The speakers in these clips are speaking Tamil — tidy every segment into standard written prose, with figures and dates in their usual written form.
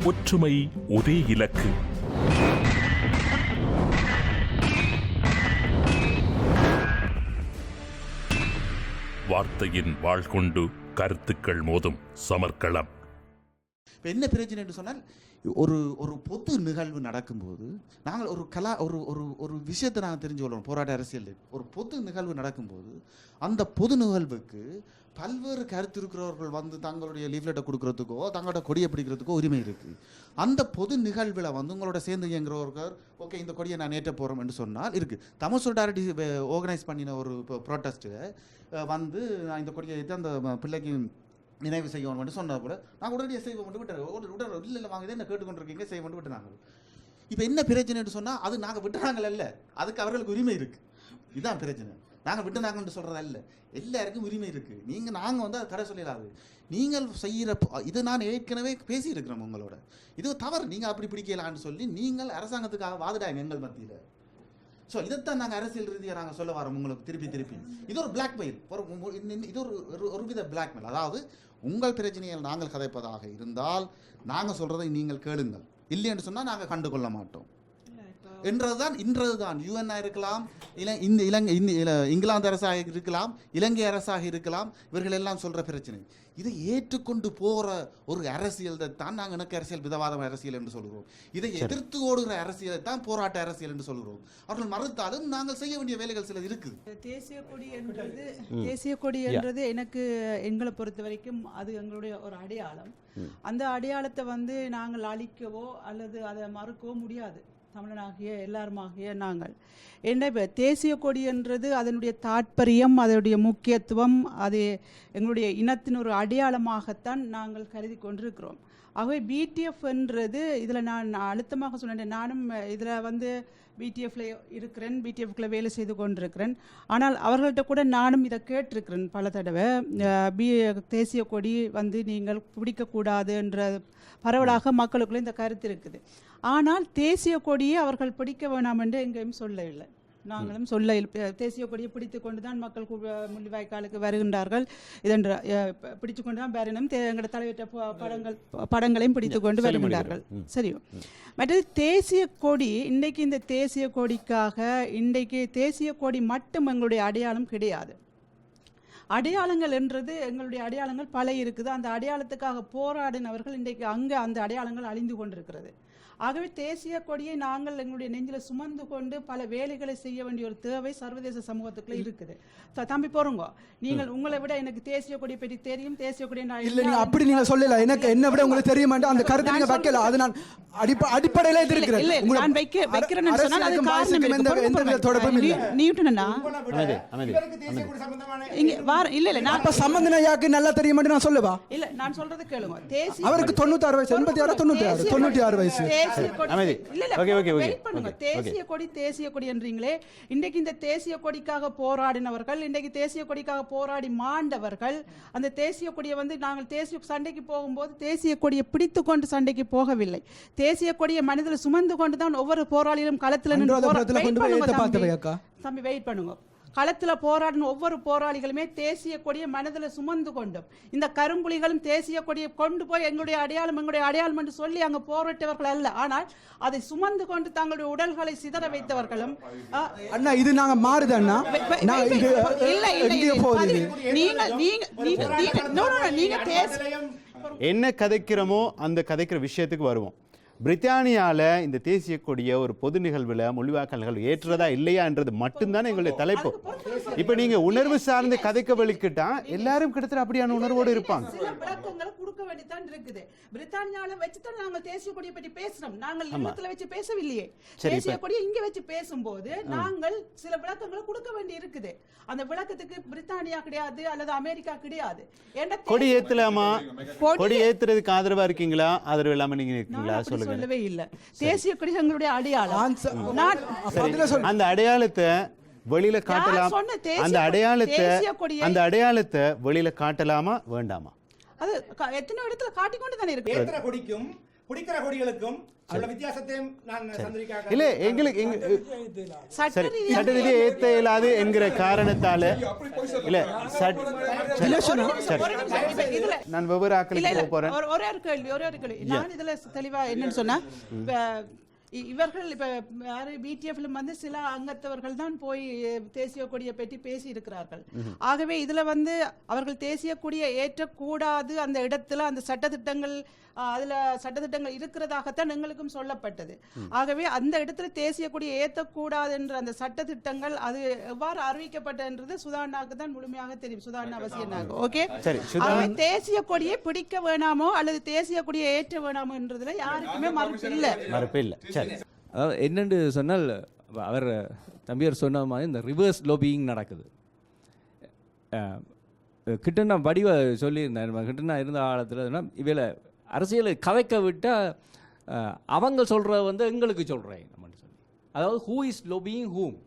ஒற்றுமை ஒரே இலக்கு. வார்த்தையின் வாழ் கொண்டு கருத்துக்கள் மோதும் சமர்க்களம். என்ன பிரச்சனை என்று சொன்னால், ஒரு ஒரு பொது நிகழ்வு நடக்கும்போது நாங்கள் ஒரு விஷயத்தை நாங்கள் தெரிஞ்சு கொள்ளணும். போராட்ட அரசியல் ஒரு பொது நிகழ்வு நடக்கும்போது அந்த பொது நிகழ்வுக்கு பல்வேறு கருத்து இருக்கிறவர்கள் வந்து தங்களுடைய லீஃப்லெட்டை கொடுக்கறதுக்கோ தங்களோட கொடியை பிடிக்கிறதுக்கோ உரிமை இருக்குது. அந்த பொது நிகழ்வில் வந்து உங்களோட சேர்ந்து இயங்குறவர்கள் ஓகே இந்த கொடியை நான் ஏற்ற போகிறோம் என்று சொன்னால் இருக்குது. தமிழ் சொலிடாரிட்டி ஆர்கனைஸ் பண்ணின ஒரு ப்ரோட்டஸ்ட்டு வந்து நான் இந்த கொடியை ஏற்று அந்த பிள்ளைக்கு நினைவு செய்வோம் சொன்ன கூட நாங்கள் உடனடியாக செய்வோம் மட்டும் விட்டுறோம். இல்லை வாங்க இதே என்ன கேட்டுக்கொண்டிருக்கீங்க செய்ய மட்டும் விட்டு நாங்கள். இப்போ என்ன பிரச்சனைன்னு சொன்னால் அது நாங்கள் விட்டுறாங்கள் இல்லை, அதுக்கு அவர்களுக்கு உரிமை இருக்குது. இதுதான் பிரச்சனை. நாங்கள் விட்டுனாங்கன்னு சொல்கிறதா இல்லை, எல்லாருக்கும் உரிமை இருக்குது. நாங்கள் வந்து அதை தடை சொல்லலாது. நீங்கள் செய்கிற இது நான் ஏற்கனவே பேசியிருக்கிறோம் உங்களோட, இது தவறு, நீங்கள் அப்படி பிடிக்கலான்னு சொல்லி நீங்கள் அரசாங்கத்துக்காக வாதிடாங்க எங்கள் மத்தியில். ஸோ இதைத்தான் நாங்கள் அரசியல் ரீதியாக நாங்கள் சொல்ல வரோம் உங்களுக்கு திருப்பி. இது ஒரு பிளாக்மெயில், இது ஒரு வித பிளாக்மெயில். அதாவது உங்கள் பிரச்சனையில் நாங்கள் கதைப்பதாக இருந்தால் நாங்கள் சொல்கிறதை நீங்கள் கேளுங்கள், இல்லைன்னு சொன்னால் நாங்கள் கண்டுகொள்ள மாட்டோம் இன்றதுதான் யுஎன் இருக்கலாம், இங்கிலாந்து அரசாக இருக்கலாம், இலங்கை அரசாக இருக்கலாம், இவர்கள் எல்லாம் சொல்கிற பிரச்சனை. இதை ஏற்றுக்கொண்டு போகிற ஒரு அரசியல் தான் நாங்கள் எனக்கு அரசியல் விதவாத அரசியல் என்று சொல்கிறோம். இதை எதிர்த்து ஓடுகிற அரசியலை தான் போராட்ட அரசியல் என்று சொல்கிறோம். அவர்கள் மறுத்தாலும் நாங்கள் செய்ய வேண்டிய வேலைகள் சில இருக்குது. தேசிய கொடி என்றது எங்களை பொறுத்த வரைக்கும் அது எங்களுடைய ஒரு அடையாளம். அந்த அடையாளத்தை வந்து நாங்கள் அழிக்கவோ அல்லது அதை மறுக்கவோ முடியாது. தமிழனாகிய எல்லாருமாகிய நாங்கள் என்ன இப்போ தேசிய கொடி என்றது அதனுடைய தாற்பயம், அதனுடைய முக்கியத்துவம், அது எங்களுடைய இனத்தின் ஒரு அடையாளமாகத்தான் நாங்கள் கருதி கொண்டிருக்கிறோம். ஆகவே பிடிஎஃப் என்றது இதில் நான் அழுத்தமாக சொன்னேன். நானும் இதில் வந்து பிடிஎஃப்ல இருக்கிறேன், பிடிஎஃப்ல வேலை செய்து கொண்டிருக்கிறேன். ஆனால் அவர்கள்ட்ட கூட நானும் இதை கேட்டிருக்கிறேன் பல தடவை. தேசிய கொடி வந்து நீங்கள் பிடிக்கக்கூடாது என்ற பரவலாக மக்களுக்குள்ள இந்த கருத்து இருக்குது. ஆனால் தேசிய கொடியை அவர்கள் பிடிக்க வேணாம் என்று எங்கேயும் சொல்லவில்லை, நாங்களும் சொல்ல. தேசிய கொடியை பிடித்து கொண்டு தான் மக்கள் முள்ளிவாய்க்காலுக்கு வருகின்றார்கள். இதென்ற பிடித்து கொண்டு தான் வேறனும் எங்களோட தலைவற்ற படங்களையும் பிடித்து கொண்டு வருகின்றார்கள். சரி, மற்றது தேசிய கொடி இன்றைக்கு இந்த தேசிய கொடிக்காக இன்றைக்கு தேசிய கொடி மட்டும் எங்களுடைய அடையாளம் கிடையாது. அடையாளங்கள் என்றது எங்களுடைய அடையாளங்கள் பல இருக்குது. அந்த அடையாளத்துக்காக போராடினவர்கள் இன்றைக்கு அங்கே அந்த அடையாளங்கள் அழிந்து கொண்டிருக்கிறது. ஆகவே தேசிய கொடியை நாங்கள் எங்களுடைய நெஞ்சில் சுமந்து கொண்டு பல வேலைகளை செய்ய வேண்டிய ஒரு தேவை சர்வதேச சமூகத்துக்குள்ள இருக்குது. தம்பி போறோங்க, நீங்கள் உங்களை விட எனக்கு தேசிய கொடியை பற்றி தெரியும், தேசிய கொடியை இல்ல நீங்க அப்படி நீங்க சொல்லல, எனக்கு என்ன விட உங்களுக்கு தெரிய மாட்டேன் அந்த கருத்தை நீங்க வைக்கல. அது நான் அடிப்படையில இருக்கிறேன். இல்ல நான் வைக்கிறேன்னு சொன்னால் அது காரணம் எந்த தொடர்பும் இல்ல. நியூட்டனா இங்க வார இல்ல நான் அப்ப சம்பந்தன யாக்கு நல்லா தெரிய மாட்டேன் நான் சொல்லவா? இல்ல நான் சொல்றது கேளுங்க. தேசிய அவருக்கு 96 வயசு, 86 96 வயசு. தேசிய கொடி என்றீங்களே, இன்றைக்கு இந்த தேசிய கொடிக்காக போராடினவர்கள், இன்றைக்கு தேசிய கொடிக்காக போராடி மாண்டவர்கள், அந்த தேசிய கொடியை வந்து நாங்கள் தேசிய சண்டைக்கு போகும்போது தேசிய கொடியை பிடித்து கொண்டு சண்டைக்கு போகவில்லை. தேசிய கொடியை மனிதர்கள் சுமந்து கொண்டு தான் ஒவ்வொரு போராளிகளும் களத்தில் தம்பி வெயிட் பண்ணுங்க. களத்தில் போராடின ஒவ்வொரு போராளிகளுமே தேசிய கொடியை மனதில் சுமந்து கொண்டும் இந்த கரும்புலிகளும் தேசிய கொடியை கொண்டு போய் எங்களுடைய அடையாளம் என்று சொல்லி அங்கே போராட்டவர்கள் அல்ல. ஆனால் அதை சுமந்து கொண்டு தங்களுடைய உடல்களை சிதற வைத்தவர்களும். அண்ணா இது நாங்க மாறுது அண்ணா. என்ன கதைக்கிறோமோ அந்த கதைக்கிற விஷயத்துக்கு வருவோம். பிரித்தானியாவில் இந்த தேசிய கொடியை ஒரு பொது நிகழ்வில் மொழிவாக்கல்கள் ஏற்றுறதா இல்லையா என்றது மட்டும்தான் எங்களுடைய தலைப்பு. இப்போ நீங்க உணர்வு சார்ந்து கதைக்க வலிக்கிட்டா எல்லாரும் கிட்டத்தட்ட அப்படியான உணர்வோடு இருப்பாங்க. கொடுக்க வேண்டியதான் இருக்குது. பிரித்தானியால வச்சுதான் நாங்கள் தேசிய கொடியை பற்றி பேசுறோம். நாங்கள் இல்லத்துல வச்சு பேசவில்லையே. தேசிய கொடியை இங்க வச்சு பேசும்போது நாங்கள் சில விளக்கங்களை கொடுக்க வேண்டி இருக்குது. அந்த விளக்கத்துக்கு பிரித்தானியா கிடையாது அல்லது அமெரிக்கா கிடையாது. கொடி ஏத்தலாமா? கொடி ஏத்துறதுக்கு ஆதரவா இருக்கீங்களா? ஆதரவு இல்லாம நீங்க இருக்கீங்களா? சொல்லுங்க. சொல்லவே இல்ல. தேசிய கொடி எங்களுடைய அடையாளம். அந்த அடையாளத்தை வெளியில காட்டலாம். அந்த அடையாளத்தை வெளியில காட்டலாமா வேண்டாமா? அது எத்தனை இடத்துல காட்டிக்கொண்டு தானே இருக்கு. கொடிக்கும் பிடிக்கிற கொடிகளுக்கும் உள்ள வித்தியாசத்தையும் நான் சந்திரிக்காக இல்ல எங்களுக்கு சரி சட்ட ரீதியா ஏத்த இயலாது என்கிற காரணத்தால இல்ல நான் வெவ்வேறு ஆக்களுக்கு போறேன். ஒரே ஒரு கேள்வி நான் இதுல தெளிவா என்னன்னு சொன்னா இவர்கள் இப்ப பிடிஎஃப்ல வந்து சில அங்கத்தவர்கள் தான் போய் தேசிய கொடியை பற்றி பேசி இருக்கிறார்கள். ஆகவே இதுல வந்து அவர்கள் தேசிய கொடியை ஏற்றக்கூடாது அந்த இடத்துல அந்த சட்டத்திட்டங்கள் அதுல சட்டத்திட்டங்கள் இருக்கிறதாகத்தான் எங்களுக்கும் சொல்லப்பட்டது. ஆகவே அந்த இடத்துல தேசிய கொடியை ஏற்றக்கூடாது என்ற அந்த சட்டத்திட்டங்கள் அது எவ்வாறு அறிவிக்கப்பட்டது சுதாண்ணாக்கு தான் முழுமையாக தெரியும். சுதாண்ணா அவசியனாக ஓகே. தேசிய கொடியை பிடிக்க வேணாமோ அல்லது தேசிய கொடியை ஏற்ற வேணாமோ என்றதுல யாருக்குமே மறுப்பு இல்லை. அதாவது என்னென்று சொன்னால் அவர் தம்பியர் சொன்ன மாதிரி இந்த ரிவர்ஸ் லோபியிங் நடக்குது. கிட்டனா வடிவ சொல்லியிருந்தேன். கிட்டனா இருந்த காலத்தில் இவையில் அரசியலை கதைக்க விட்டால் அவங்க சொல்கிறத வந்து எங்களுக்கு சொல்கிறேன் நம்மன்னு சொல்லி, அதாவது ஹூ இஸ் லோபியிங் ஹூம்,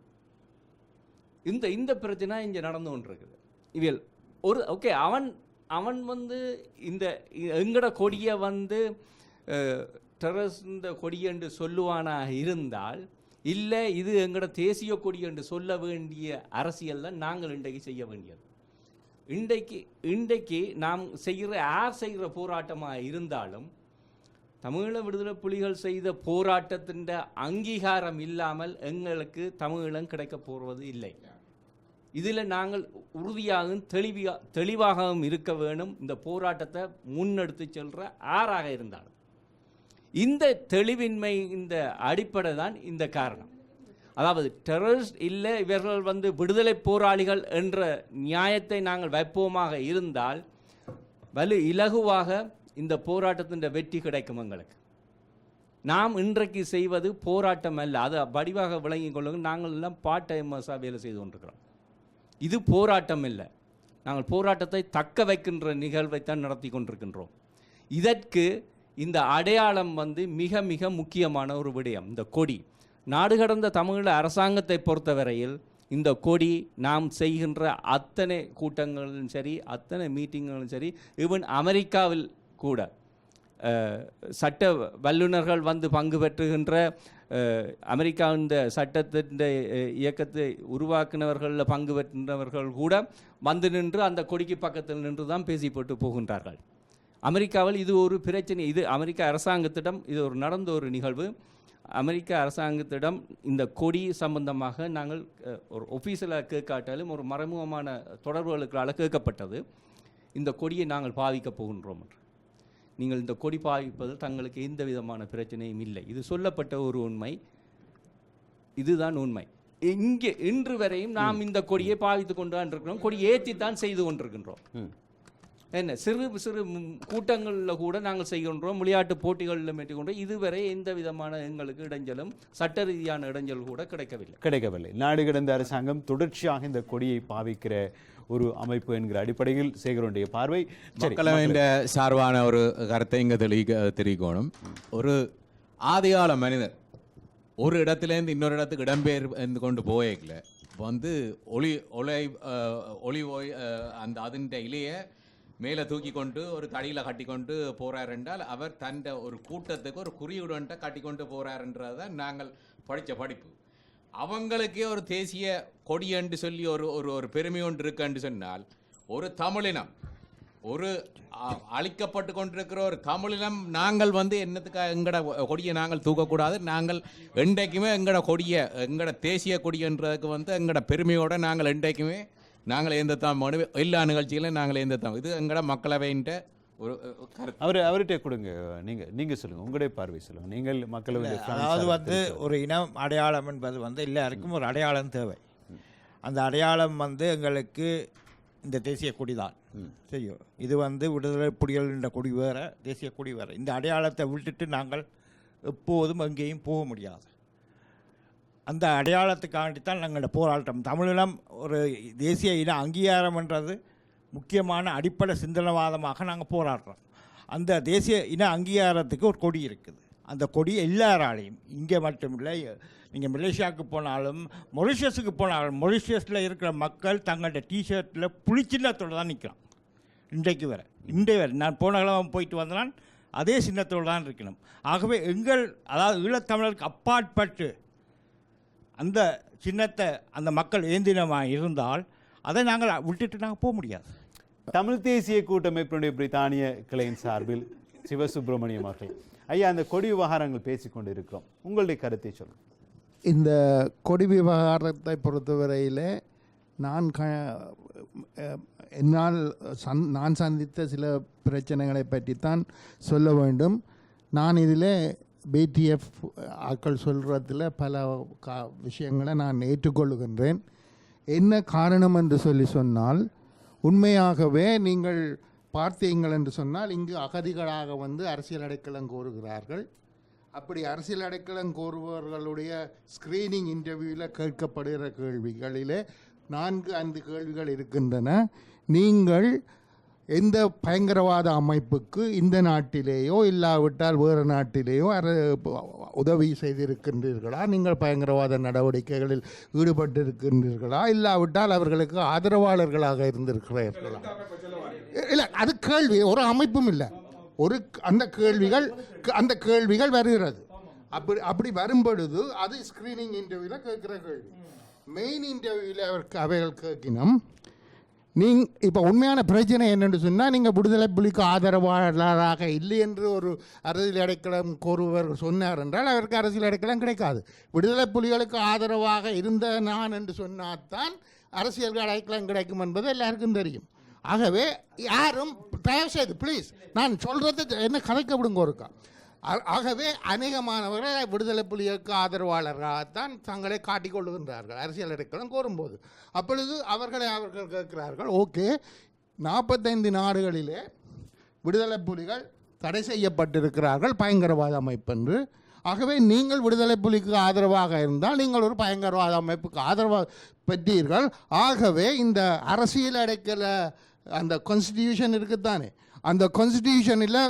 இந்த பிரச்சனை இங்கே நடந்து கொண்டு இருக்குது. இவையில் ஒரு ஓகே அவன் வந்து இந்த எங்கட கொடியை வந்து டெரரிஸ்ட் கொடி என்று சொல்லுவானாக இருந்தால், இல்லை இது எங்கட தேசிய கொடி என்று சொல்ல வேண்டிய அரசியல் தான் நாங்கள் இன்றைக்கு செய்ய வேண்டியது. இன்றைக்கு நாம் யார் செய்கிற போராட்டமாக இருந்தாலும் தமிழீழ விடுதலை புலிகள் செய்த போராட்டத்தின் அங்கீகாரம் இல்லாமல் எங்களுக்கு தமிழீழம் கிடைக்க போவது இல்லை. இதில் நாங்கள் உறுதியாகவும் தெளிவாகவும் இருக்க வேணும். இந்த போராட்டத்தை முன்னெடுத்து செல்கிற யாராக இருந்தாலும் இந்த தெளிவின்மை, இந்த அடிப்படை தான் இந்த காரணம். அதாவது டெரரிஸ்ட் இல்லை, இவர்கள் வந்து விடுதலை போராளிகள் என்ற நியாயத்தை நாங்கள் வைப்போமாக இருந்தால் இலகுவாக இந்த போராட்டத்தின் வெற்றி கிடைக்கும் எங்களுக்கு. நாம் இன்றைக்கு செய்வது போராட்டம் அல்ல, அது வடிவாக விளங்கிக் கொள்ளுங்க. நாங்கள் எல்லாம் பார்ட் டைமர்ஸாக வேலை செய்து கொண்டிருக்கிறோம். இது போராட்டம் இல்லை. நாங்கள் போராட்டத்தை தக்க வைக்கின்ற நிகழ்வைத்தான் நடத்தி கொண்டிருக்கின்றோம். இதற்கு இந்த அடையாளம் வந்து மிக மிக முக்கியமான ஒரு விடயம். இந்த கொடி நாடு கடந்த தமிழ் அரசாங்கத்தை பொறுத்தவரையில் இந்த கொடி நாம் செய்கின்ற அத்தனை கூட்டங்களும் சரி, அத்தனை மீட்டிங்களும் சரி, ஈவன் அமெரிக்காவில் கூட சட்ட வல்லுநர்கள் வந்து பங்கு பெற்றுகின்ற அமெரிக்கா இந்த சட்டத்தின் இயக்கத்தை உருவாக்கினவர்களில் பங்கு பெற்றவர்கள் கூட வந்து நின்று அந்த கொடிக்கு பக்கத்தில் நின்று தான் பேசி போட்டு போகின்றார்கள். அமெரிக்காவில் இது ஒரு பிரச்சனை. இது அமெரிக்க அரசாங்கத்திடம் இது ஒரு நடந்த ஒரு நிகழ்வு. அமெரிக்க அரசாங்கத்திடம் இந்த கொடி சம்பந்தமாக நாங்கள் ஒரு ஒஃபீஷியலாக கேட்காட்டாலும் ஒரு மறைமுகமான தொடர்புகளுக்கால கேட்கப்பட்டது, இந்த கொடியை நாங்கள் பாவிக்கப் போகின்றோம் என்று. நீங்கள் இந்த கொடி பாவிப்பதில் தங்களுக்கு எந்த விதமான பிரச்சனையும் இல்லை. இது சொல்லப்பட்ட ஒரு உண்மை, இதுதான் உண்மை. இன்று வரையும் நாம் இந்த கொடியை பாவித்து கொண்டு தான் இருக்கிறோம், கொடி ஏற்றித்தான் செய்து கொண்டிருக்கின்றோம். என்ன சிறு சிறு கூட்டங்களில் கூட நாங்கள் செய்கின்றோம், விளையாட்டு போட்டிகளில் மேற்கொண்டோம். இதுவரை எந்த விதமான எங்களுக்கு இடைஞ்சலும் சட்ட ரீதியான இடைஞ்சல் கூட கிடைக்கவில்லை. நாடு கடந்த அரசாங்கம் தொடர்ச்சியாக இந்த கொடியை பாவிக்கிற ஒரு அமைப்பு என்கிற அடிப்படையில் சேகரனுடைய பார்வை. மக்களவையின் சார்பான ஒரு கருத்தை இங்கே தெரிவிக்கணும். ஒரு ஆதிகால மனிதர் ஒரு இடத்துலேருந்து இன்னொரு இடத்துக்கு இடம்பெயர்ந்து கொண்டு போயக்கல வந்து ஒளி அந்த அதிண்ட இலையை மேலே தூக்கி கொண்டு ஒரு தடியில் கட்டி கொண்டு போகிறார் என்றால் அவர் தந்த ஒரு கூட்டத்துக்கு ஒரு குறியுடன்ட்ட கட்டி கொண்டு போகிறாருன்றது தான் நாங்கள் படித்த படிப்பு. அவங்களுக்கே ஒரு தேசிய கொடி என்று சொல்லி ஒரு பெருமை ஒன்று இருக்குன்னு சொன்னால், ஒரு தமிழினம், ஒரு அழிக்கப்பட்டு கொண்டிருக்கிற ஒரு தமிழினம் நாங்கள் வந்து என்னத்துக்காக எங்களோட கொடியை நாங்கள் தூக்கக்கூடாது, நாங்கள் என்றைக்குமே எங்களோட கொடியை எங்களோட தேசிய கொடின்றதுக்கு வந்து எங்களோட பெருமையோடு நாங்கள் என்றைக்குமே நாங்கள் எந்தத்தான் எல்லா நிகழ்ச்சிகளும் நாங்கள் எந்தத்தான். இது எங்களோட மக்களவைன்ற ஒரு கருத்து. அவர்கிட்ட கொடுங்க. நீங்கள் சொல்லுங்கள், உங்களுடைய பார்வை சொல்லுங்கள். நீங்கள் மக்களவை அதாவது வந்து ஒரு இனம் அடையாளம் என்பது வந்து எல்லாருக்கும் ஒரு அடையாளம் தேவை. அந்த அடையாளம் வந்து எங்களுக்கு இந்த தேசிய கொடி தான். சரிയോ, இது வந்து விடுதலை புலிகள் என்ற கொடி வேறு, தேசிய கொடி வேறு. இந்த அடையாளத்தை விட்டுட்டு நாங்கள் எப்போதும் எங்கேயும் போக முடியாது. அந்த அடையாளத்துக்காண்டித்தான் நாங்கள் போராட்டம். தமிழினம் ஒரு தேசிய இன அங்கீகாரம்ன்றது முக்கியமான அடிப்படை சிந்தனவாதமாக நாங்கள் போராடுறோம். அந்த தேசிய இன அங்கீகாரத்துக்கு ஒரு கொடி இருக்குது. அந்த கொடி எல்லாராலையும், இங்கே மட்டும் இல்லை, நீங்கள் மலேசியாவுக்கு போனாலும் மொரிஷியஸுக்கு போனாலும் மொரிஷியஸில் இருக்கிற மக்கள் தங்களோட டிஷர்ட்டில் புளிச்சின்னத்தோடு தான் நிற்கிறான். இன்றைக்கு வரை நான் போன கிழமை போயிட்டு வந்தேன். அதே சின்னத்தோடு தான் இருக்கணும். ஆகவே அதாவது ஈழத்தமிழருக்கு அப்பாற்பட்டு அந்த சின்னத்தை அந்த மக்கள் ஏந்தினமாக இருந்தால் அதை நாங்கள் விட்டுட்டு நாங்கள் போக முடியாது. தமிழ் தேசிய கூட்டமைப்பினுடைய பிரித்தானிய கிளையின் சார்பில் சிவசுப்பிரமணியம் அவர்கள், ஐயா, அந்த கொடி விவகாரங்கள் பேசிக்கொண்டு இருக்கிறோம், உங்களுடைய கருத்தை சொல்லுங்கள். இந்த கொடி விவகாரத்தை பொறுத்தவரையில் நான் சந்தித்த சில பிரச்சனைகளை பற்றித்தான் சொல்ல வேண்டும். நான் இதில் பிடிஎஃப் ஆக்கள் சொல்கிறதுல பல விஷயங்களை நான் ஏற்றுக்கொள்கின்றேன். என்ன காரணம் என்று சொன்னால், உண்மையாகவே நீங்கள் பார்த்தீங்கள் என்று சொன்னால் இங்கு அகதிகளாக வந்து அரசியல் அடைக்கலம் கோருகிறார்கள். அப்படி அரசியல் அடைக்கலம் கோருபவர்களுடைய ஸ்க்ரீனிங் இன்டர்வியூவில் கேட்கப்படுகிற கேள்விகளிலே 4-5 கேள்விகள் இருக்கின்றன. நீங்கள் எந்த பயங்கரவாத அமைப்புக்கு இந்த நாட்டிலேயோ இல்லாவிட்டால் வேறு நாட்டிலேயோ உதவி செய்திருக்கின்றீர்களா? நீங்கள் பயங்கரவாத நடவடிக்கைகளில் ஈடுபட்டிருக்கின்றீர்களா? இல்லாவிட்டால் அவர்களுக்கு ஆதரவாளர்களாக இருந்திருக்கிறீர்களா? இல்லை, அது கேள்வி. ஒரு அமைப்பும் இல்லை. அந்த கேள்விகள் வருகிறது. அப்படி வரும்பொழுது அது ஸ்க்ரீனிங் இன்டர்வியூவில் கேட்குற கேள்வி. மெயின் இன்டர்வியூவில் அவைகள் கேட்கணும். இப்போ உண்மையான பிரச்சனை என்னென்னு சொன்னால், நீங்கள் விடுதலை புலிக்கு ஆதரவாளராக இல்லை என்று ஒரு அரசியல் அடைக்கலம் கோருவர் சொன்னார் என்றால் அவருக்கு அரசியல் அடைக்கலம் கிடைக்காது. விடுதலை புலிகளுக்கு ஆதரவாக இருந்த நான் என்று சொன்னால்தான் அரசியல் அடைக்கலம் கிடைக்கும் என்பது எல்லாருக்கும் தெரியும். ஆகவே யாரும் தயவுசெய்து ப்ளீஸ், நான் சொல்கிறது என்ன கதைக்க விடுங்க ஒருக்கா. ஆகவே அநேகமானவர்கள் விடுதலை புலிகளுக்கு ஆதரவாளர்களாகத்தான் தங்களை காட்டிக்கொள்ளுகின்றார்கள் அரசியல் அடைக்கலம் கோரும்போது. அப்பொழுது அவர்கள் கேட்கிறார்கள், ஓகே, 45 நாடுகளிலே விடுதலை புலிகள் தடை செய்யப்பட்டிருக்கிறார்கள் பயங்கரவாத அமைப்பு என்று. ஆகவே நீங்கள் விடுதலை புலிக்கு ஆதரவாக இருந்தால் நீங்கள் ஒரு பயங்கரவாத அமைப்புக்கு ஆதரவாக பெற்றீர்கள். ஆகவே இந்த அரசியல் அடைக்கல அந்த கான்ஸ்டிடியூஷன் இருக்குத்தானே, அந்த கான்ஸ்டிடியூஷனில்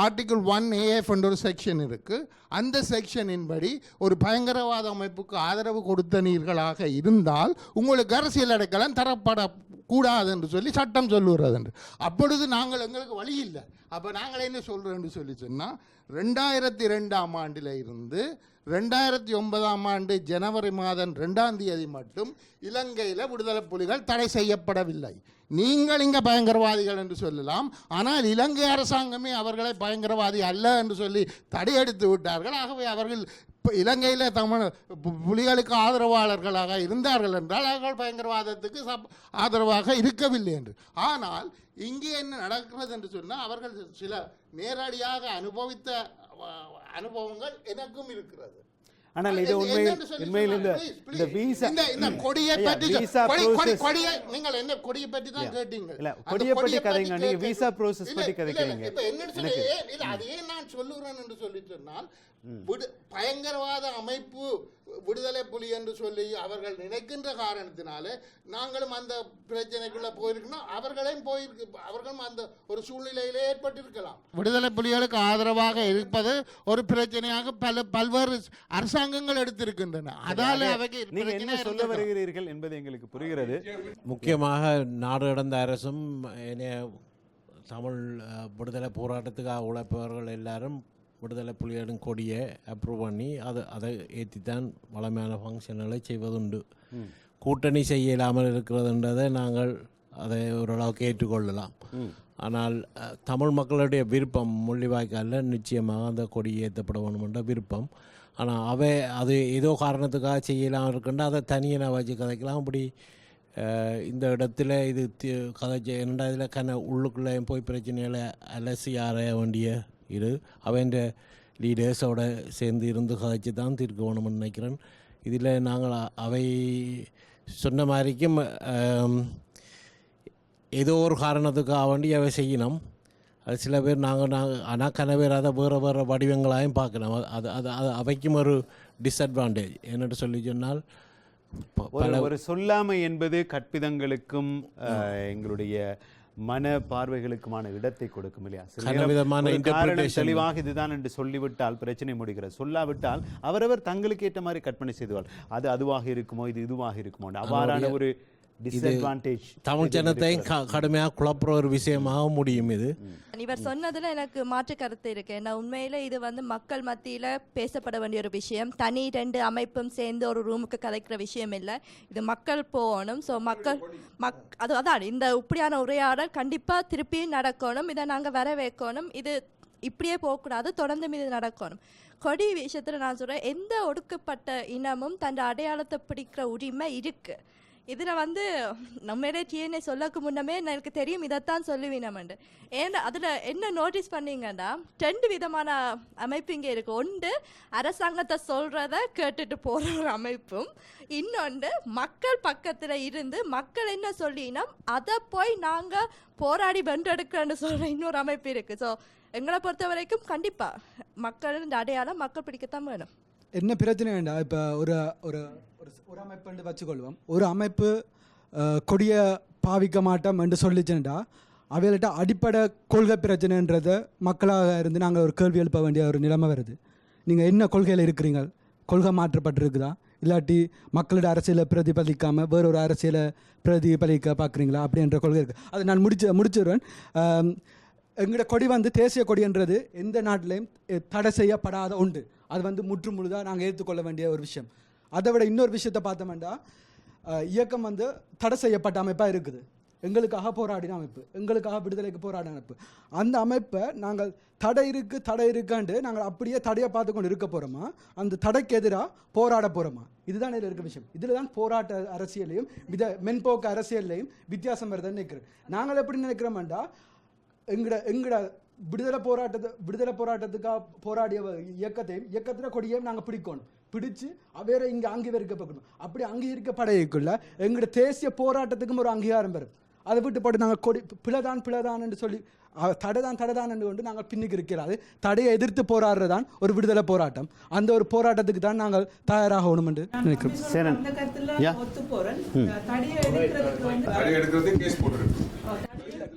ஆர்டிகிள் 1AF என்ற ஒரு செக்ஷன் இருக்குது. அந்த செக்ஷனின் படி ஒரு பயங்கரவாத அமைப்புக்கு ஆதரவு கொடுத்தனீர்களாக இருந்தால் உங்களுக்கு அரசியல் அடைக்கலம் தரப்படக்கூடாது என்று சொல்லி சட்டம் சொல்லுகிறது என்று. அப்பொழுது எங்களுக்கு வழி இல்லை. அப்போ நாங்கள் என்ன சொல்கிறோன்னு சொன்னால், 2002ஆம் ஆண்டில் இருந்து 2009ஆம் ஆண்டு ஜனவரி மாதம் 2ஆம் தேதி மட்டும் இலங்கையில் விடுதலை புலிகள் தடை செய்யப்படவில்லை. நீங்கள் இங்கே பயங்கரவாதிகள் என்று சொல்லலாம், ஆனால் இலங்கை அரசாங்கமே அவர்களை பயங்கரவாதி அல்ல என்று சொல்லி தடையெடுத்து விட்டார்கள். ஆகவே அவர்கள் இப்போ இலங்கையில் புலிகளுக்கு ஆதரவாளர்களாக இருந்தார்கள் என்றால் அவர்கள் பயங்கரவாதத்துக்கு ஆதரவாக இருக்கவில்லை என்று. ஆனால் இங்கே என்ன நடக்கிறது என்று சொன்னால், அவர்கள் சில நேரடியாக அனுபவித்த அனுபவங்கள் எனக்கும் இருக்கிறது. ஆனால் இது உண்மையில் இந்த வீசா கொடியை பற்றி நீங்கள் என்ன கொடியை பற்றி தான் கேட்டீங்க. இல்ல, கொடியை பற்றி கதைங்க, நீங்க வீசா ப்ரோசஸ் பற்றி கதைக்கிறீங்க. இப்ப என்ன அதையே நான் சொல்லுகிறேன் என்று சொல்லி சொன்னால், பயங்கரவாத அமைப்பு விடுதலை புலி என்று சொல்லி அவர்கள் நினைக்கின்ற காரணத்தினாலே நாங்களும் அந்த பிரச்சனைக்குள்ள போயிருக்கணும். அவர்களும் அந்த ஒரு சூழ்நிலையிலே ஏற்பட்டிருக்கலாம். விடுதலை புலிகளுக்கு ஆதரவாக இருப்பது ஒரு பிரச்சனையாக பல்வேறு அரசாங்கங்கள் எடுத்திருக்கின்றன. அதால நீங்க என்ன சொல்ல வருகிறீர்கள் என்பது எங்களுக்கு புரிகிறது. முக்கியமாக நாடு கடந்த அரசும் தமிழ் விடுதலை போராட்டத்துக்காக உழைப்பவர்கள் எல்லாரும் விடுதலை புலிகளின் கொடியை அப்ரூவ் பண்ணி அதை ஏற்றித்தான் வளமையான ஃபங்க்ஷன்களை செய்வதுண்டு. கூட்டணி செய்ய இல்லாமல் இருக்கிறதுன்றதை நாங்கள் அதை ஓரளவுக்கு ஏற்றுக்கொள்ளலாம். ஆனால் தமிழ் மக்களுடைய விருப்பம் முள்ளிவாய்க்காலில் நிச்சயமாக அந்த கொடி ஏற்றப்பட வேணுமென்ற விருப்பம். ஆனால் அது ஏதோ காரணத்துக்காக செய்யலாம் இருக்குன்னா அதை தனியாக வச்சு கதைக்கலாம். அப்படி இந்த இடத்துல இது கதைச்ச என்னடா இதில் உள்ளுக்குள்ளேயும் போய் பிரச்சனைகளை அலசி ஆராய வேண்டிய அவன் லீடர்ஸோட சேர்ந்து இருந்து கதைச்சி தான் தீர்க்க வேணும்னு நினைக்கிறேன். இதில் நாங்கள் அவை சொன்ன மாதிரிக்கும் ஏதோ ஒரு காரணத்துக்காக வேண்டி அவை செய்யணும். அது சில பேர் ஆனால் கன பேர் அதை வேறு வடிவங்களாயும் பார்க்கணும். அது அவைக்கும் ஒரு டிஸ்அட்வான்டேஜ் என்னென்னு சொல்லி சொன்னால், ஒரு சொல்லாமை என்பது கற்பிதங்களுக்கும் எங்களுடைய மன பார்வைகளுக்குமான இடத்தை கொடுக்கும் இல்லையா? தெளிவாக இதுதான் என்று சொல்லிவிட்டால் பிரச்சனை முடிகிறது. சொல்லாவிட்டால் அவரவர் தங்களுக்கு ஏற்ற மாதிரி கற்பனை செய்துவாள். அது அதுவாக இருக்குமோ, இது இதுவாக இருக்குமோ, அவ்வாறான ஒரு டிஸ்அட்வான்டேஜ் தமிழ் ஜனத்தையும் கடுமையாக குழப்புற ஒரு விஷயமாக முடியும் இது. இவர் சொன்னதுல எனக்கு மாற்று கருத்து இருக்கு. ஏன்னா உண்மையில இது வந்து மக்கள் மத்தியில பேசப்பட வேண்டிய ஒரு விஷயம். தனி 2 அமைப்பும் சேர்ந்து ஒரு ரூமுக்கு கதைக்கிற விஷயம் இல்லை. இது மக்கள் போகணும். ஸோ மக்கள் அதான் இந்த இப்படியான உரையாடல் கண்டிப்பா திருப்பி நடக்கணும். இதை நாங்க வர வைக்கணும். இது இப்படியே போகக்கூடாது, தொடர்ந்து இது நடக்கணும். கொடி விஷயத்துல நான் சொல்றேன், எந்த ஒடுக்கப்பட்ட இனமும் தன் அடையாளத்தை பிடிக்கிற உரிமை இருக்கு. இதில் வந்து நம்மளே டிஎன்ஏ சொல்லக்கு முன்னமே எனக்கு தெரியும் இதைத்தான் சொல்லுவீனமெண்டு. ஏன்னா அதில் என்ன நோட்டீஸ் பண்ணீங்கன்னா 2 விதமான அமைப்பு இங்கே இருக்குது. ஒன்று அரசாங்கத்தை சொல்கிறத கேட்டுட்டு போகிற ஒரு அமைப்பும், இன்னொன்று மக்கள் பக்கத்தில் இருந்து மக்கள் என்ன சொல்லினா அதை போய் நாங்கள் போராடி வென்றெடுக்கிறோன்னு சொல்கிற இன்னொரு அமைப்பு இருக்குது. ஸோ எங்களை பொறுத்த வரைக்கும் கண்டிப்பாக மக்கள் இந்த அடையாளம் மக்கள் பிடிக்கத்தான் வேணும். என்ன பிரச்சனை வேண்டாம். இப்போ ஒரு ஒரு ஒரு அமைப்பு வச்சுக்கொள்வோம். ஒரு அமைப்பு கொடியை பாவிக்க மாட்டோம் என்று சொல்லிச்சுண்டா அவைகள்கிட்ட அடிப்படை கொள்கை பிரச்சனைன்றதை மக்களாக இருந்து நாங்கள் ஒரு கேள்வி எழுப்ப வேண்டிய ஒரு நிலைமை வருது. நீங்கள் என்ன கொள்கையில் இருக்கிறீங்க, கொள்கை மாற்றப்பட்டிருக்குதா, இல்லாட்டி மக்களோட அரசியலை பிரதிபலிக்காமல் வேறொரு அரசியலை பிரதிபலிக்க பார்க்குறீங்களா அப்படின்ற கொள்கை இருக்குது. அதை நான் முடிச்சிடுவேன். எங்களோட கொடி வந்து தேசிய கொடின்றது எந்த நாட்டிலையும் தடை செய்யப்படாத உண்டு. அது வந்து முற்று முழுதாக நாங்கள் ஏற்றுக்கொள்ள வேண்டிய ஒரு விஷயம். அதை விட இன்னொரு விஷயத்தை பார்த்தோம்னா இயக்கம் வந்து தடை செய்யப்பட்ட அமைப்பாக இருக்குது. எங்களுக்காக போராடின அமைப்பு, எங்களுக்காக விடுதலைக்கு போராடின அமைப்பு. அந்த அமைப்பை நாங்கள் தடை இருக்குன்ட்டு நாங்கள் அப்படியே தடையை பார்த்து கொண்டு இருக்க போகிறோமா, அந்த தடைக்கு எதிராக போராட போகிறோமா? இதுதான் இதில் இருக்க விஷயம். இதில் தான் போராட்ட அரசியலையும் மென்போக்கு அரசியல்லையும் வித்தியாசம் வருதுன்னு நினைக்கிறேன். நாங்கள் எப்படி நினைக்கிறோம்டா, எங்கட விடுதலை போராட்டத்துக்காக போராடிய இயக்கத்தில் கொடியையும் நாங்கள் பிடிக்கணும். பிடிச்சு வேற இங்கே அங்கீகரிக்கப்படணும். அப்படி அங்கீகரிக்கப்படையக்குள்ள எங்களோட தேசிய போராட்டத்துக்கும் ஒரு அங்கீகாரம் வரும். அதை விட்டு போட்டு நாங்கள் கொடி பிழைதான் என்று சொல்லி தடைதான் என்று கொண்டு நாங்கள் பின்னுக்கு இருக்கிறாரு. தடையை எதிர்த்து போராடுறதான் ஒரு விடுதலை போராட்டம். அந்த ஒரு போராட்டத்துக்கு தான் நாங்கள் தயாராகணும் என்று நினைக்கிறோம்.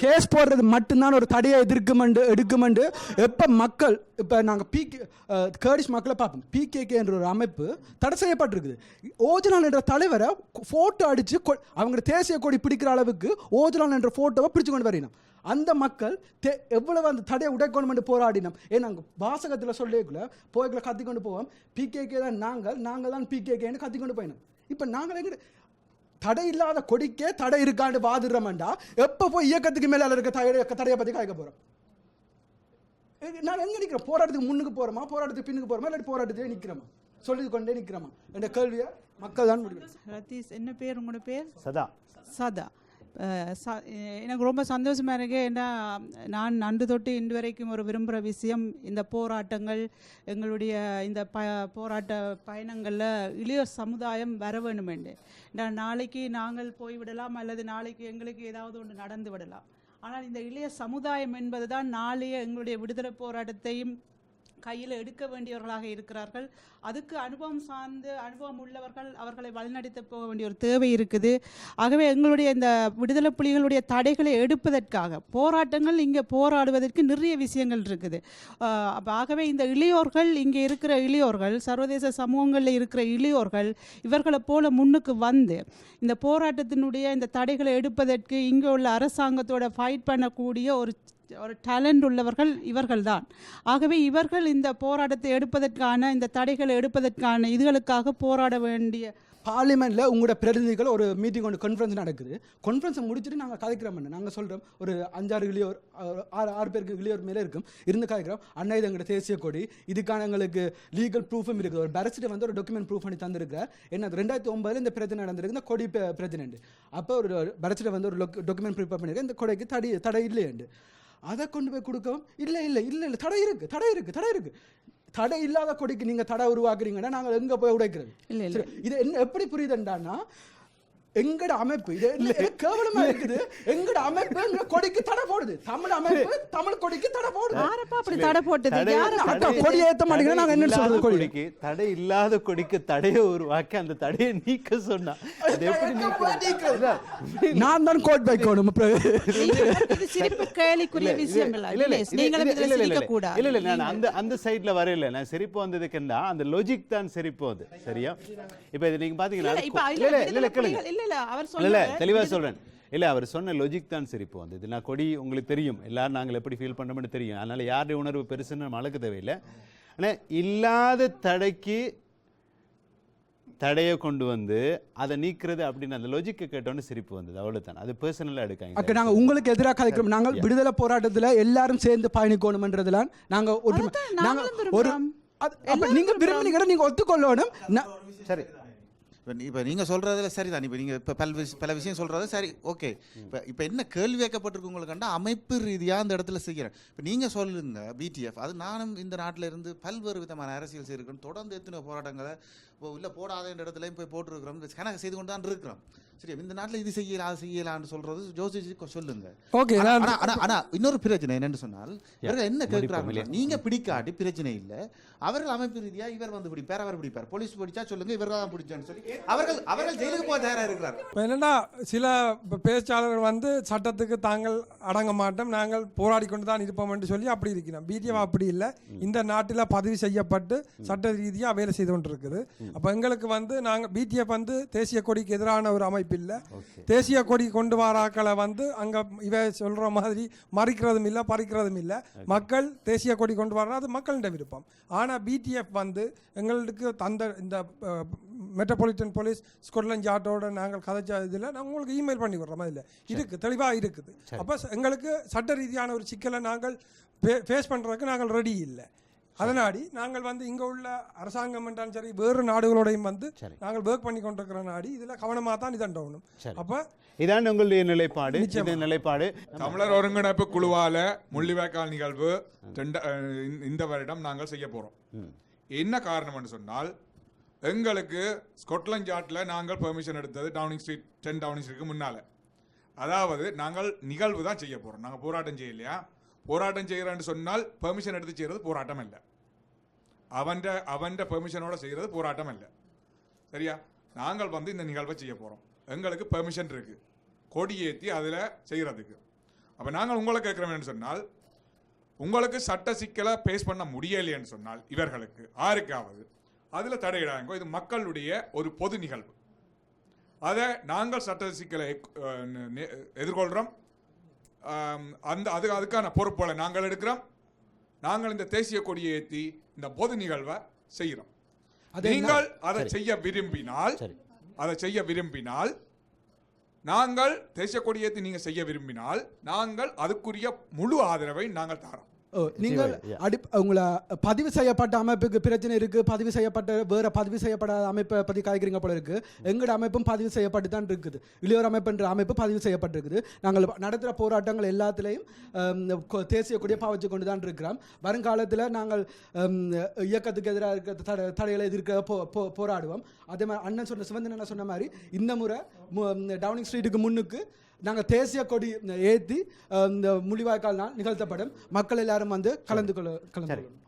கேஸ் போடுறது மட்டும்தான் ஒரு தடையை எடுக்குமெண்டு எப்போ மக்கள் இப்போ நாங்கள் கேர்டிஷ் மக்களை பார்ப்போம். PKK என்ற ஒரு அமைப்பு தடை செய்யப்பட்டிருக்குது. ஓஜலான் என்ற தலைவரை ஃபோட்டோ அடித்து அவங்க தேசிய கொடி பிடிக்கிற அளவுக்கு ஓஜலான் என்ற ஃபோட்டோவை பிடிச்சு கொண்டு வரணும். அந்த மக்கள் எவ்வளவு அந்த தடையை உடைக்கணும் போராடினோம். ஏன்னா நாங்கள் வாசகத்தில் சொல்லிக்குள்ள போய்க்குள்ள கத்திக்கொண்டு போவோம். PKK தான் நாங்கள் தான் PKKன்னு கத்திக்கொண்டு போயினோம். இப்போ நாங்கள் எங்க தடை இல்லாத கொடிக்கே தடை இருக்காண்டு வாதிடுறோம்டா, எப்போ போய் இயக்கத்துக்கு மேலே இருக்க தடையை பற்றி காய்க்க போகிறோம்? நான் எங்கே நிற்கிறோம்? போராட்டத்துக்கு முன்னுக்கு போகிறோமா, போராட்டத்துக்கு பின்னுக்கு போகிறோமா, இல்லாட்டி போராட்டத்திலே நிற்கிறோமா, சொல்லி கொண்டே நிற்கிறோமா என்ற கேள்வியை மக்கள் தான் முடியும். ரத்தீஷ், என்ன பேர் உங்களோட பேர்? சதா. எனக்கு ரொம்ப சந்தோஷமாக இருக்கு. ஏன்னா நான் அன்று தொட்டு இன்று வரைக்கும் ஒரு விரும்புகிற விஷயம் இந்த போராட்டங்கள், எங்களுடைய இந்த போராட்ட பயணங்களில் இளையோர் சமுதாயம் வர வேணுமெண்டு. நாளைக்கு நாங்கள் போய்விடலாம், அல்லது நாளைக்கு எங்களுக்கு ஏதாவது ஒன்று நடந்து விடலாம். ஆனால் இந்த இளைய சமுதாயம் என்பது தான் நாளைய எங்களுடைய விடுதலை போராட்டத்தையும் கையில் எடுக்க வேண்டியவர்களாக இருக்கிறார்கள். அதுக்கு அனுபவம் உள்ளவர்கள் அவர்களை வழிநடத்த போக வேண்டிய ஒரு தேவை இருக்குது. ஆகவே எங்களுடைய இந்த விடுதலை புலிகளுடைய தடைகளை எடுப்பதற்காக போராட்டங்கள் இங்கே போராடுவதற்கு நிறைய விஷயங்கள் இருக்குது. ஆகவே இந்த இளையோர்கள், இங்கே இருக்கிற இளையோர்கள், சர்வதேச சமூகங்களில் இருக்கிற இளையோர்கள் இவர்களை போல முன்னுக்கு வந்து இந்த போராட்டத்தினுடைய இந்த தடைகளை எடுப்பதற்கு இங்கே உள்ள அரசாங்கத்தோட ஃபைட் பண்ணக்கூடிய ஒரு டேலண்ட் உள்ளவர்கள் இவர்கள்தான். ஆகவே இவர்கள் இந்த போராட்டத்தை எடுப்பதற்கான, இந்த தடைகளை எடுப்பதற்கான இதுகளுக்காக போராட வேண்டிய. பார்லிமெண்ட்டில் உங்களோட பிரதிநிதிகள் ஒரு மீட்டிங் ஒன்று கான்ஃபரன்ஸ் நடக்குது. கான்ஃபரன்ஸை முடிச்சுட்டு நாங்கள் கதைக்கிறோம். நாங்கள் சொல்கிறோம் ஒரு 5-6 இளையோர், 6 பேருக்கு இளையோர் மேலே இருக்கும் இருந்து கதைக்கிறோம். அண்ணா இது எங்களோட தேசிய கொடி, இதுக்கான எங்களுக்கு லீகல் ப்ரூஃபும் இருக்குது. ஒரு பேரிஸ்டர் வந்து ஒரு டாக்குமெண்ட் ப்ரூஃப் பண்ணி தந்திருக்கிறார். என்ன 2009 இந்த பிரச்சனை நடந்திருக்கு, இந்த கொடி பிரச்சனை. அப்போ ஒரு பேரிஸ்டர் வந்து ஒரு டாக்குமெண்ட் ப்ரிப்பேர் பண்ணியிருக்கேன், இந்த கொடைக்கு தடை இல்லையண்டு. அதை கொண்டு போய் கொடுக்கவும் இல்லை தடை இருக்கு. தடை இல்லாத கொடிக்கு நீங்க தடை உருவாக்குறீங்கன்னா நாங்கள் எங்க போய் உடைக்கிறது? இது என்ன எப்படி புரியுதுண்டானா, எங்கட அமைப்பு இது கேவலமா இருக்குது. எங்கட அமைப்பு எங்க கொடிக்கு தடை போடுது. தமிழ் அமைப்பு தமிழ் கொடிக்கு தடை போடுது. அப்படி தடை போட்டது கொடி ஏத்த மாட்டீங்கன்னா நாங்க என்ன சொல்றது? கொடிக்கு தடை இல்லாத கொடிக்கு தடையை உருவாக்கி அந்த தடையை நீக்க சொன்னா நான் தான் கோட் வைக்கணும். இது சிரிப்பு கேலிக்குரிய விஷயங்கள் இல்ல, நீங்களும் இதுல சிரிக்க கூடாது. இல்ல நான் அந்த சைடுல வரல. நான் சிரிப்பு வந்ததுக்குன்னா அந்த லாஜிக் தான் சிரிப்பு அது. சரியா? இப்போ இது நீங்க பாத்தீங்கன்னா இல்ல இல்ல அவர் இல்ல சொன்னது தெளிவா சொல்றேன். இல்ல அவர் சொன்ன லொஜிக் தான் சிரிப்பு வந்தது. நான் கொடி உங்களுக்கு தெரியும், எல்லாரும் நாங்கள் எப்படி ஃபீல் பண்ணோம்னு தெரியும். அதனால யாருடைய உணர்வு பெருசுன்னு நம்ம அளக்க தேவையில்லை. ஆனால் இல்லாத தடைக்கு தடையை கொண்டு வந்து அதை நீக்கிறது அப்படின்னு அந்த லொஜிக்கை கேட்டோன்னு சிரிப்பு வந்தது. அவ்வளவுதான். அது பர்சனலாக எடுக்காங்க. அக்கா நாங்கள் உங்களுக்கு எதிராக கதைக்கிறோம். நாங்கள் விடுதலை போராட்டத்தில் எல்லாரும் சேர்ந்து பயணிக்கணும்ன்றதுல நாங்கள் ஒரு நீங்க விரும்பினீங்கன்னா நீங்க ஒத்துக்கொள்ளணும். சரி, இப்போ நீங்கள் சொல்கிறதுல சரிதான். இப்போ நீங்கள் இப்போ பல விஷயம் சொல்கிறது சரி, ஓகே. இப்போ என்ன கேள்வி வைக்கப்பட்டிருக்கு உங்களுக்கு கண்டா அமைப்பு ரீதியாக அந்த இடத்துல செய்கிறேன். இப்போ நீங்கள் சொல்லுங்க பிடிஎஃப், அது நானும் இந்த நாட்டில் இருந்து பல்வேறு விதமான அரசியல் செய்திருக்கேன். தொடர்ந்து எத்தனை போராட்டங்களை இல்லை போடாத இடத்துலையும் போய் போட்டிருக்கிறோம், கணக்கு செய்து கொண்டு தான் இருக்கிறோம். சரி, இந்த நாட்டில் இது செய்யலாம் அது செய்யலான்னு சொல்கிறது யோசிச்சு சொல்லுங்க. ஓகே. ஆனால் இன்னொரு பிரச்சனை என்னென்னு சொன்னால் இவர்கள் என்ன கேட்குறாங்க, நீங்கள் பிடிக்காட்டி பிரச்சனை இல்லை, அவர்கள் அமைப்பு ரீதியாக இவர் வந்து பிடிப்பார், அவர் பிடிப்பார், போலீஸ் பிடிச்சா சொல்லுங்க இவர்கள் தான் பிடிச்சான்னு சொல்லி அவர்கள் ஜெயிலுக்கு போக தயாராக இருக்கிறார். என்னன்னா சில பேச்சாளர்கள் வந்து சட்டத்துக்கு தாங்கள் அடங்க மாட்டோம், நாங்கள் போராடி கொண்டு தான் இருப்போம் என்று சொல்லி அப்படி இருக்கிறோம். பிடிஎஃப் அப்படி இல்லை. இந்த நாட்டில் பதிவு செய்யப்பட்டு சட்ட ரீதியாக வேலை செய்து கொண்டு இருக்குது. அப்போ எங்களுக்கு வந்து நாங்கள் பிடிஎஃப் வந்து தேசிய கொடிக்கு எதிரான ஒரு அமைப்பு இல்லை. தேசிய கொடி கொண்டு வராக்களை வந்து அங்கே இவ சொல்கிற மாதிரி மறிக்கிறதும் இல்லை, பறிக்கிறதும் இல்லை. மக்கள் தேசிய கொடி கொண்டு வர்றது அது மக்களிட விருப்பம். ஆனால் பிடிஎஃப் வந்து எங்களுக்கு தந்த இந்த மெட்ரோபாலிட்டன் போலீஸ் ஸ்கொட்லாண்ட் யார்டோட நாங்கள் கதைச்ச இதில் நாங்கள் உங்களுக்கு இமெயில் பண்ணி விடுறோம். அதில் இருக்குது, தெளிவாக இருக்குது. அப்போ எங்களுக்கு சட்ட ரீதியான ஒரு சிக்கலை நாங்கள் ஃபேஸ் பண்ணுறதுக்கு நாங்கள் ரெடி இல்லை. அதனாடி நாங்கள் வந்து இங்கே உள்ள அரசாங்கம் என்றாலும் சரி வேறு நாடுகளோடையும் வந்து நாங்கள் ஒர்க் பண்ணி கொண்டிருக்கிற நாடி இதில் கவனமாக தான் இதண்டணும். அப்போ இதான் உங்களுடைய நிலைப்பாடு. நிலைப்பாடு தமிழர் ஒருங்கிணைப்பு குழுவால முள்ளிவாய்க்கால் நிகழ்வு இந்த வருடம் நாங்கள் செய்ய போகிறோம். என்ன காரணம்னு சொன்னால் எங்களுக்கு ஸ்கொட்லாண்ட் யார்டில் நாங்கள் பெர்மிஷன் எடுத்தது டவுனிங் ஸ்ட்ரீட் 10 டவுனிங் ஸ்ட்ரீட்டுக்கு முன்னால். அதாவது நாங்கள் நிகழ்வு தான் செய்ய போகிறோம், நாங்கள் போராட்டம் செய்யலையா. போராட்டம் செய்கிறேன்னு சொன்னால் பெர்மிஷன் எடுத்து செய்கிறது போராட்டம் இல்லை, அவன் பெர்மிஷனோட செய்கிறது போராட்டம் இல்லை. சரியா? நாங்கள் வந்து இந்த நிகழ்வை செய்ய போகிறோம், எங்களுக்கு பெர்மிஷன் இருக்குது கொடியேற்றி அதில் செய்கிறதுக்கு. அப்போ நாங்கள் உங்களை கேட்குறோம்னு சொன்னால் உங்களுக்கு சட்ட சிக்கலை பேஸ் பண்ண முடியலைன்னு சொன்னால் இவர்களுக்கு யாருக்காவது அதில் தடையிடாங்க. இது மக்களுடைய ஒரு பொது நிகழ்வு, அதை நாங்கள் சட்ட சிக்கலை எதிர்கொள்கிறோம். அதுக்கான பொறுப்புகளை நாங்கள் எடுக்கிறோம். நாங்கள் இந்த தேசிய கொடியை ஏற்றி இந்த பொது நிகழ்வை செய்கிறோம். நீங்கள் அதை செய்ய விரும்பினால் நாங்கள் தேசிய கொடியை ஏற்றி நீங்கள் செய்ய விரும்பினால் நாங்கள் அதுக்குரிய முழு ஆதரவை நாங்கள் தரோம். நீங்கள் உங்களை பதிவு செய்யப்பட்ட அமைப்புக்கு பிரச்சனை இருக்கு, பதிவு செய்யப்பட்ட வேற பதிவு செய்யப்படாத அமைப்பை பற்றி காய்க்கிறீங்க போல இருக்கு. எங்களோட அமைப்பும் பதிவு செய்யப்பட்டு தான் இருக்குது. இளையோர் அமைப்புன்ற அமைப்பு பதிவு செய்யப்பட்டிருக்குது. நாங்கள் நடத்துகிற போராட்டங்கள் எல்லாத்துலேயும் தேசிய கொடியை பாவச்சு கொண்டு தான் இருக்கிறோம். வருங்காலத்தில் நாங்கள் இயக்கத்துக்கு எதிராக இருக்க தடைகளை எதிர்க்க போராடுவோம். அதே மாதிரி அண்ணன் சிவந்தன் சொன்ன மாதிரி இந்த முறை டவுனிங் ஸ்ட்ரீட்டுக்கு முன்னுக்கு நாங்கள் தேசிய கொடி ஏற்றி இந்த முள்ளிவாய்க்கால் நாள் நிகழ்த்தப்படும். மக்கள் எல்லாரும் வந்து கலந்து கொள்ள.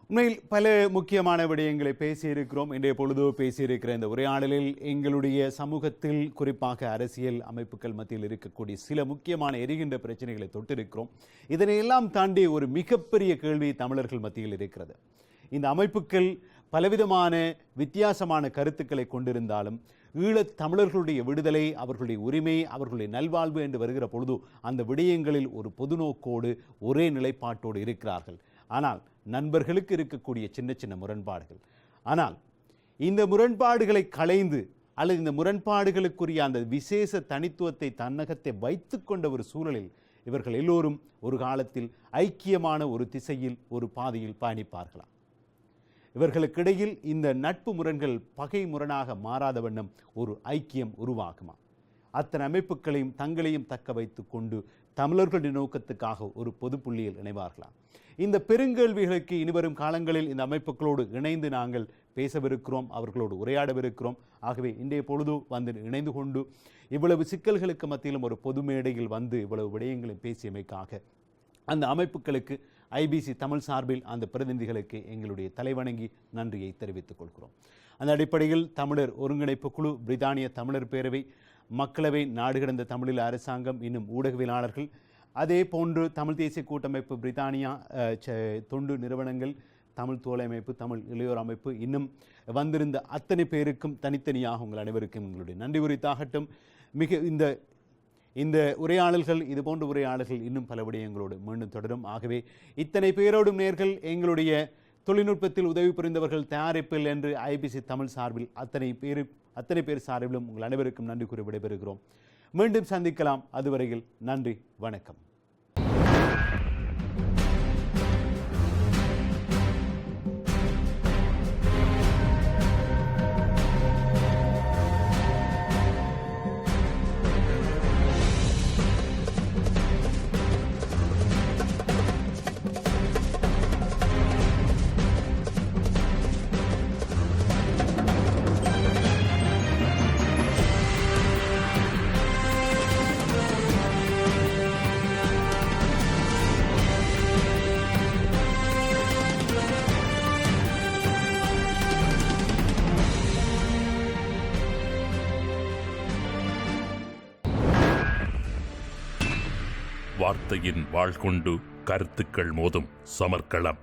உண்மையில் பல முக்கியமான விடயங்களை பேசியிருக்கிறோம். இன்றைய பொழுது பேசியிருக்கிற இந்த உரையாடலில் எங்களுடைய சமூகத்தில் குறிப்பாக அரசியல் அமைப்புகள் மத்தியில் இருக்கக்கூடிய சில முக்கியமான எரிகின்ற பிரச்சனைகளை தொட்டிருக்கிறோம். இதனையெல்லாம் தாண்டி ஒரு மிகப்பெரிய கேள்வி தமிழர்கள் மத்தியில் இருக்கிறது. இந்த அமைப்புகள் பலவிதமான வித்தியாசமான கருத்துக்களை கொண்டிருந்தாலும் ஈழத் தமிழர்களுடைய விடுதலை, அவர்களுடைய உரிமை, அவர்களுடைய நல்வாழ்வு என்று வருகிற பொழுது அந்த விடயங்களில் ஒரு பொதுநோக்கோடு ஒரே நிலைப்பாட்டோடு இருக்கிறார்கள். ஆனால் நண்பர்களுக்கு இருக்கக்கூடிய சின்ன சின்ன முரண்பாடுகள். ஆனால் இந்த முரண்பாடுகளை களைந்து அல்லது இந்த முரண்பாடுகளுக்குரிய அந்த விசேஷ தனித்துவத்தை தன்னகத்தை வைத்து கொண்ட ஒரு சூழலில் இவர்கள் எல்லோரும் ஒரு காலத்தில் ஐக்கியமான ஒரு திசையில் ஒரு பாதையில் பயணிப்பார்களாம். இவர்களுக்கிடையில் இந்த நட்பு முரண்கள் பகை முரணாக மாறாத வண்ணம் ஒரு ஐக்கியம் உருவாகுமா? அத்தனை அமைப்புகளையும் தங்களையும் தக்க வைத்து கொண்டு தமிழர்களுடைய நோக்கத்துக்காக ஒரு பொது புள்ளியில் இணைவார்களாம். இந்த பெருங்கேள்விகளுக்கு இனிவரும் காலங்களில் இந்த அமைப்புகளோடு இணைந்து நாங்கள் பேசவிருக்கிறோம், அவர்களோடு உரையாடவிருக்கிறோம். ஆகவே இன்றைய பொழுது வந்து இணைந்து கொண்டு இவ்வளவு சிக்கல்களுக்கு மத்தியிலும் ஒரு பொது மேடையில் வந்து இவ்வளவு விடயங்களை பேசியமைக்காக அந்த அமைப்புகளுக்கு ஐபிசி தமிழ் சார்பில் அந்த பிரதிநிதிகளுக்கு எங்களுடைய தலைவணங்கி நன்றியை தெரிவித்துக் கொள்கிறோம். அந்த அடிப்படையில் தமிழர் ஒருங்கிணைப்பு குழு, பிரித்தானிய தமிழர் பேரவை, மக்களவை, நாடு கடந்த தமிழீழ அரசாங்கம், இன்னும் ஊடகவியலாளர்கள், அதே போன்று தமிழ் தேசிய கூட்டமைப்பு, பிரித்தானியா தொண்டு நிறுவனங்கள், தமிழ் தோழமை அமைப்பு, தமிழ் இளையோர் அமைப்பு, இன்னும் வந்திருந்த அத்தனை பேருக்கும் தனித்தனியாக உங்கள் அனைவருக்கும் எங்களுடைய நன்றி உரித்தாகட்டும். மிக இந்த உரையாடல்கள், இது போன்ற உரையாடல்கள் இன்னும் பல விடயங்களோடு மீண்டும் தொடரும். ஆகவே இத்தனை பேரோடும் நேர்கள், எங்களுடைய தொழில்நுட்பத்தில் உதவி புரிந்தவர்கள், தயாரிப்பில் என்று ஐபிசி தமிழ் சார்பில் அத்தனை பேர் சார்பிலும் உங்கள் அனைவருக்கும் நன்றி கூறி விடைபெறுகிறோம். மீண்டும் சந்திக்கலாம். அதுவரையில் நன்றி, வணக்கம். வார்த்தையின் வாழ் கொண்டு கருத்துக்கள் மோதும் சமர்க்களம்.